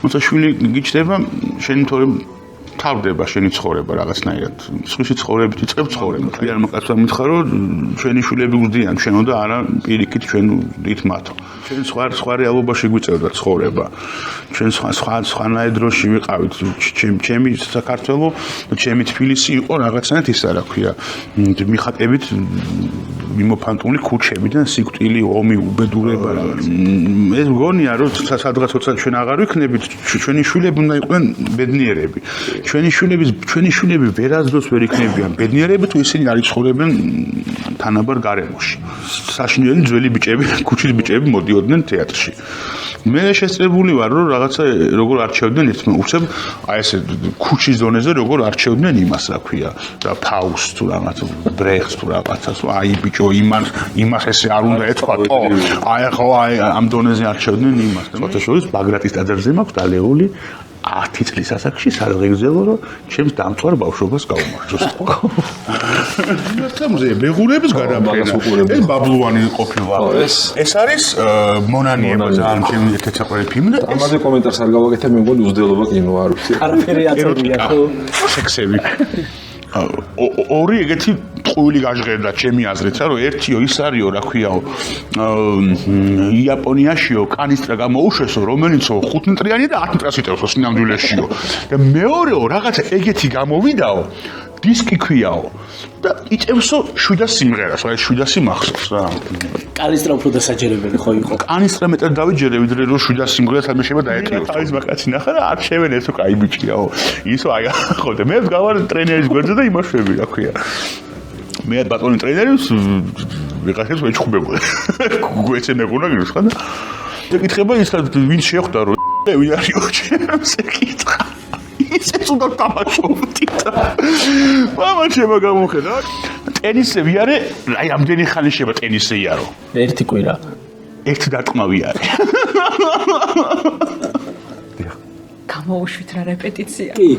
თუმცა შვილი გიჩნდება შენი თორემ თავდება შენი ცხოვრება რაღაცნაირად. სხვისი ცხოვრებით იწყებ ცხოვრება. ძალიან მოკაცრავ მითხარო, ჩვენი შვილები გვდიან, ჩვენო და არა პირიქით ჩვენ ვდით მათო. ჩვენ სხვა რეალობაში გვიწევდა ცხოვრება. ჩვენ სხვანაირ დროში ვიყავით. ჩემი საქართველო, ჩემი თბილისი იყო რაღაცნაირად ის რა ქვია, მიხატებით მიმოფანტული ქუჩებიდან სიკვდილი, ომი, უბედურება. ეს მგონია, რომ სადღაც როცა ჩვენ აღარ ვიქნებით, ჩვენი შვილები უნდა იყვნენ ბედნიერები. ჩვენი შვილები ვერასდროს ვერ იქნებიან ბედნიერები თუ ისინი არ იცხოვრებენ თანაბარ გარემოში. საშინელი ძველი ბიჭები, ქუჩის ბიჭები მოდიოდნენ თეატრში. მე შესწრებული ვარ, რომ რაღაცა როგორ არჩევდნენ უცებ აი ესე ქუჩის დონეზე როგორ არჩევდნენ იმას, რა ქვია, და ფაუსტს თუ რაღაც ბრეხტს თუ რაღაცას, აი ბიჭო იმას ესე არ უნდა ეთქვათო. აი ხო აი ამ დონეზე არჩევდნენ იმას. მოთხოვს ბაგრატის ტაძარზე მაქვს დალეული 10 წლის ასაკში სარღეგზელო რომ ჩემს დამწვარ ბავშვობას გაუმარჯოს. თემზე ბეღურების გადამაგრება. ეს ბაბლუანი ყოფილა. ეს არის მონანიება ძალიან ჩემი ერთ-ერთი საყვარელი ფილმი და ამაზე კომენტარს არ გავაკეთე, მე მგონი უძდელობა კინო არ ვიცი. არაფერი აწევია ხო? სექსები. ორი ეგეთი ტყუილი გაჟღერდა ჩემი აზრით, რომ ერთიო ის არისო, რა ქვიაო, იაპონიაშიო კანისტრა გამოუშვესო, რომელიცო 5 მეტრიანი და 10 მეტრას იტევსო სინამდვილეშიო. და მეორეო რაღაცა ეგეთი გამოვიდაო, დისკი ქვიაო და იწევსო 700 სიმღერას, აი 700 მახსოვს რა. კანისტრა უფრო დასაჯერებელი ხო იყო? კანისტრა მეტად დავიჯერე, ვიდრე რომ 700 სიმღერას არ მეშება დაეტყვიო. თავის მაკაცი ნახა და არ შევენ ესო კაი ბიჭიაო. ისო აი ხო და მე გავარ ტრენერის გვერდზე და იმაშვები, რა ქვია. მე ბატონი ტრენერს ვიღაცებს ვეჩხუბებოდი. გვეცემებონა გინოს ხა და ეკითხება ის ვინ შეხვდა რომ ვინ არისო ჩემს ეკითხა. ისეც უნდა თამაშობდი და მამა შემა გამოხედა. ტენისზე ვიარე, აი ამდენი ხანი შევა ტენისზე იარო. ერთი კვირა. ერთ დარტყმა ვიარე. გამოუშვით რა რეპეტიცია. კი.